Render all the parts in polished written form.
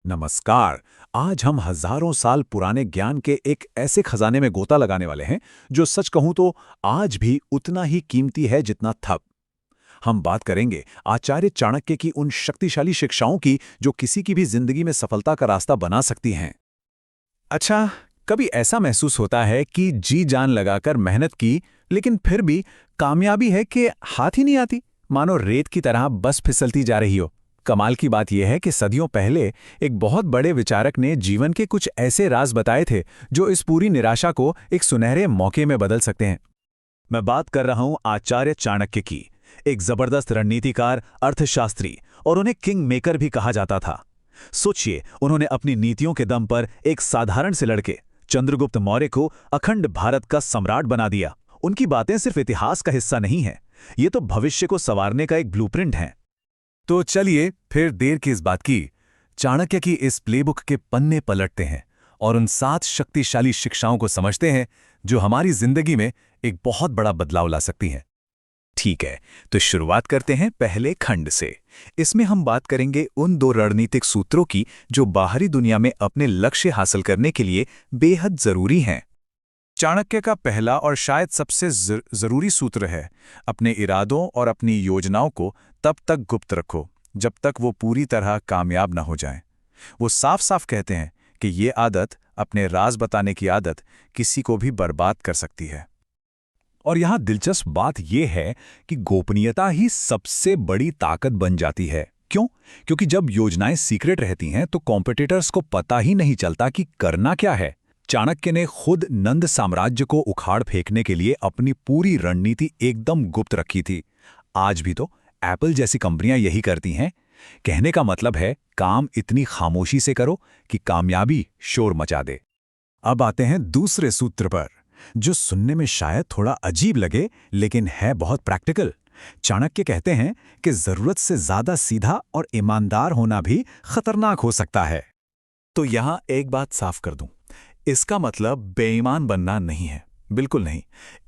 नमस्कार। आज हम हजारों साल पुराने ज्ञान के एक ऐसे खजाने में गोता लगाने वाले हैं जो सच कहूं तो आज भी उतना ही कीमती है जितना था। हम बात करेंगे आचार्य चाणक्य की उन शक्तिशाली शिक्षाओं की जो किसी की भी जिंदगी में सफलता का रास्ता बना सकती हैं। अच्छा, कभी ऐसा महसूस होता है कि जी जान लगाकर मेहनत की, लेकिन फिर भी कामयाबी है कि हाथ ही नहीं आती, मानो रेत की तरह बस फिसलती जा रही हो। कमाल की बात यह है कि सदियों पहले एक बहुत बड़े विचारक ने जीवन के कुछ ऐसे राज बताए थे जो इस पूरी निराशा को एक सुनहरे मौके में बदल सकते हैं। मैं बात कर रहा हूं आचार्य चाणक्य की। एक जबरदस्त रणनीतिकार, अर्थशास्त्री और उन्हें किंग मेकर भी कहा जाता था। सोचिए, उन्होंने अपनी नीतियों के दम पर एक साधारण से लड़के चंद्रगुप्त मौर्य को अखंड भारत का सम्राट बना दिया। उनकी बातें सिर्फ इतिहास का हिस्सा नहीं है, ये तो भविष्य को संवारने का एक ब्लूप्रिंट है। तो चलिए फिर देर किस बात की, चाणक्य की इस प्लेबुक के पन्ने पलटते हैं और उन 7 शक्तिशाली शिक्षाओं को समझते हैं जो हमारी जिंदगी में एक बहुत बड़ा बदलाव ला सकती हैं। ठीक है, तो शुरुआत करते हैं पहले खंड से। इसमें हम बात करेंगे उन 2 रणनीतिक सूत्रों की जो बाहरी दुनिया में अपने लक्ष्य हासिल करने के लिए बेहद जरूरी हैं। चाणक्य का पहला और शायद सबसे जरूरी सूत्र है, अपने इरादों और अपनी योजनाओं को तब तक गुप्त रखो जब तक वो पूरी तरह कामयाब न हो जाएं। वो साफ साफ कहते हैं कि ये आदत, अपने राज बताने की आदत, किसी को भी बर्बाद कर सकती है। और यहाँ दिलचस्प बात यह है कि गोपनीयता ही सबसे बड़ी ताकत बन जाती है। क्यों? क्योंकि जब योजनाएं सीक्रेट रहती हैं तो कॉम्पिटिटर्स को पता ही नहीं चलता कि करना क्या है। चाणक्य ने खुद नंद साम्राज्य को उखाड़ फेंकने के लिए अपनी पूरी रणनीति एकदम गुप्त रखी थी। आज भी तो एप्पल जैसी कंपनियां यही करती हैं। कहने का मतलब है, काम इतनी खामोशी से करो कि कामयाबी शोर मचा दे। अब आते हैं दूसरे सूत्र पर, जो सुनने में शायद थोड़ा अजीब लगे लेकिन है बहुत प्रैक्टिकल। चाणक्य कहते हैं कि जरूरत से ज्यादा सीधा और ईमानदार होना भी खतरनाक हो सकता है। तो यहां एक बात साफ कर दूं, इसका मतलब बेईमान बनना नहीं है, बिल्कुल नहीं।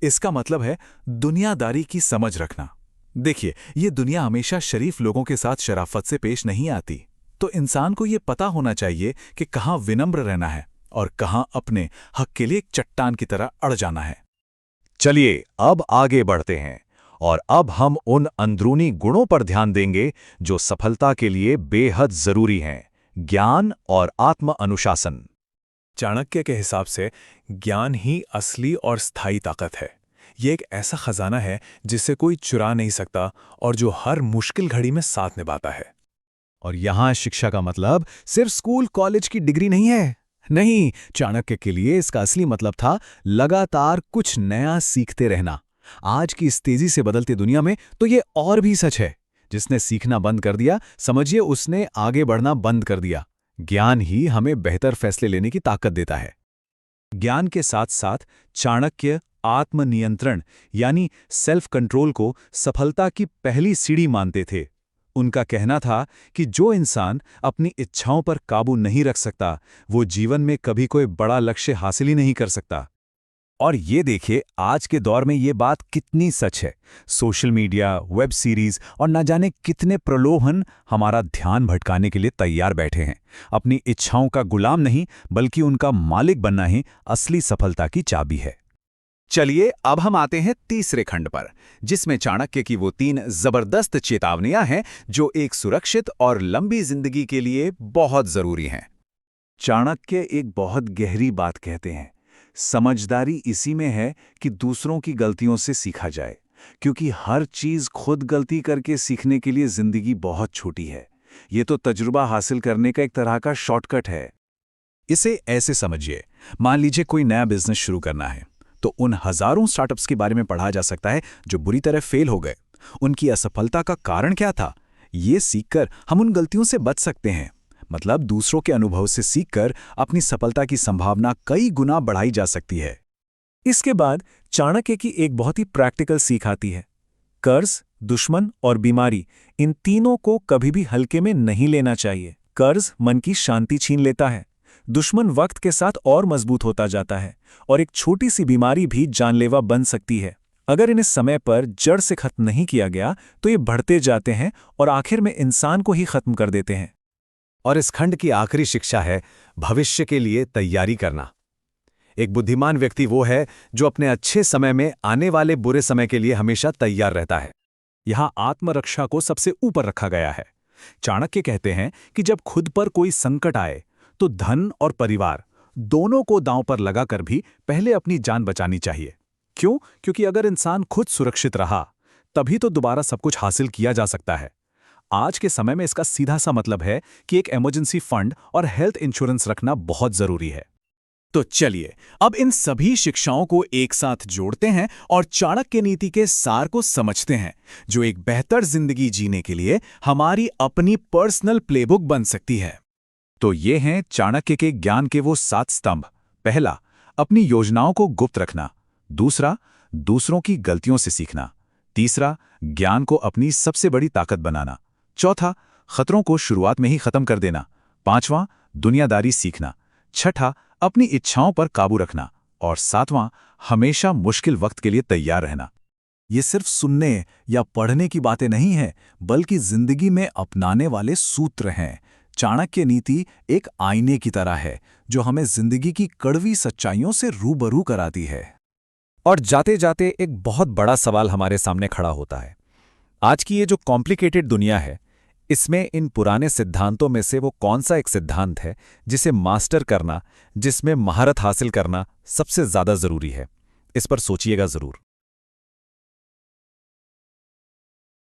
इसका मतलब है दुनियादारी की समझ रखना। देखिए, ये दुनिया हमेशा शरीफ लोगों के साथ शराफत से पेश नहीं आती, तो इंसान को ये पता होना चाहिए कि कहाँ विनम्र रहना है और कहाँ अपने हक के लिए एक चट्टान की तरह अड़ जाना है। चलिए अब आगे बढ़ते हैं और अब हम उन अंदरूनी गुणों पर ध्यान देंगे जो सफलता के लिए बेहद जरूरी हैं: ज्ञान और आत्म अनुशासन। चाणक्य के हिसाब से ज्ञान ही असली और स्थायी ताकत है। ये एक ऐसा खजाना है जिसे कोई चुरा नहीं सकता और जो हर मुश्किल घड़ी में साथ निभाता है। और यहां शिक्षा का मतलब सिर्फ स्कूल कॉलेज की डिग्री नहीं है। नहीं, चाणक्य के लिए इसका असली मतलब था लगातार कुछ नया सीखते रहना। आज की इस तेजी से बदलती दुनिया में तो ये और भी सच है। जिसने सीखना बंद कर दिया, समझिए उसने आगे बढ़ना बंद कर दिया। ज्ञान ही हमें बेहतर फैसले लेने की ताकत देता है। ज्ञान के साथ साथ चाणक्य आत्मनियंत्रण यानी सेल्फ कंट्रोल को सफलता की पहली सीढ़ी मानते थे। उनका कहना था कि जो इंसान अपनी इच्छाओं पर काबू नहीं रख सकता, वो जीवन में कभी कोई बड़ा लक्ष्य हासिल ही नहीं कर सकता। और ये देखिए, आज के दौर में ये बात कितनी सच है। सोशल मीडिया, वेब सीरीज और न जाने कितने प्रलोभन हमारा ध्यान भटकाने के लिए तैयार बैठे हैं। अपनी इच्छाओं का गुलाम नहीं, बल्कि उनका मालिक बनना ही असली सफलता की चाबी है। चलिए अब हम आते हैं तीसरे खंड पर, जिसमें चाणक्य की वो 3 जबरदस्त चेतावनियां हैं जो एक सुरक्षित और लंबी जिंदगी के लिए बहुत जरूरी हैं। चाणक्य एक बहुत गहरी बात कहते हैं, समझदारी इसी में है कि दूसरों की गलतियों से सीखा जाए, क्योंकि हर चीज खुद गलती करके सीखने के लिए जिंदगी बहुत छोटी है। ये तो तजुर्बा हासिल करने का एक तरह का शॉर्टकट है। इसे ऐसे समझिए, मान लीजिए कोई नया बिजनेस शुरू करना है, तो उन हजारों स्टार्टअप्स के बारे में पढ़ा जा सकता है जो बुरी तरह फेल हो गए। उनकी असफलता का कारण क्या था, ये सीखकर हम उन गलतियों से बच सकते हैं। मतलब दूसरों के अनुभव से सीखकर अपनी सफलता की संभावना कई गुना बढ़ाई जा सकती है। इसके बाद चाणक्य की एक बहुत ही प्रैक्टिकल सीख आती है। कर्ज, दुश्मन और बीमारी, इन तीनों को कभी भी हल्के में नहीं लेना चाहिए। कर्ज मन की शांति छीन लेता है, दुश्मन वक्त के साथ और मजबूत होता जाता है, और एक छोटी सी बीमारी भी जानलेवा बन सकती है। अगर इन्हें समय पर जड़ से खत्म नहीं किया गया तो ये बढ़ते जाते हैं और आखिर में इंसान को ही खत्म कर देते हैं। और इस खंड की आखिरी शिक्षा है भविष्य के लिए तैयारी करना। एक बुद्धिमान व्यक्ति वो है जो अपने अच्छे समय में आने वाले बुरे समय के लिए हमेशा तैयार रहता है। यहां आत्मरक्षा को सबसे ऊपर रखा गया है। चाणक्य कहते हैं कि जब खुद पर कोई संकट आए तो धन और परिवार दोनों को दांव पर लगाकर भी पहले अपनी जान बचानी चाहिए। क्यों? क्योंकि अगर इंसान खुद सुरक्षित रहा तभी तो दोबारा सब कुछ हासिल किया जा सकता है। आज के समय में इसका सीधा सा मतलब है कि एक इमरजेंसी फंड और हेल्थ इंश्योरेंस रखना बहुत जरूरी है। तो चलिए अब इन सभी शिक्षाओं को एक साथ जोड़ते हैं और चाणक्य नीति के सार को समझते हैं, जो एक बेहतर जिंदगी जीने के लिए हमारी अपनी पर्सनल प्लेबुक बन सकती है। तो ये हैं चाणक्य के ज्ञान के वो 7 स्तंभ। पहला, अपनी योजनाओं को गुप्त रखना। दूसरा, दूसरों की गलतियों से सीखना। तीसरा, ज्ञान को अपनी सबसे बड़ी ताकत बनाना। चौथा, खतरों को शुरुआत में ही खत्म कर देना। पांचवां, दुनियादारी सीखना। छठा, अपनी इच्छाओं पर काबू रखना। और सातवां, हमेशा मुश्किल वक्त के लिए तैयार रहना। ये सिर्फ सुनने या पढ़ने की बातें नहीं हैं, बल्कि जिंदगी में अपनाने वाले सूत्र हैं। चाणक्य नीति एक आईने की तरह है जो हमें जिंदगी की कड़वी सच्चाइयों से रूबरू कराती है। और जाते जाते एक बहुत बड़ा सवाल हमारे सामने खड़ा होता है। आज की ये जो कॉम्प्लिकेटेड दुनिया है, इसमें इन पुराने सिद्धांतों में से वो कौन सा एक सिद्धांत है जिसे मास्टर करना, जिसमें महारत हासिल करना सबसे ज्यादा जरूरी है? इस पर सोचिएगा जरूर।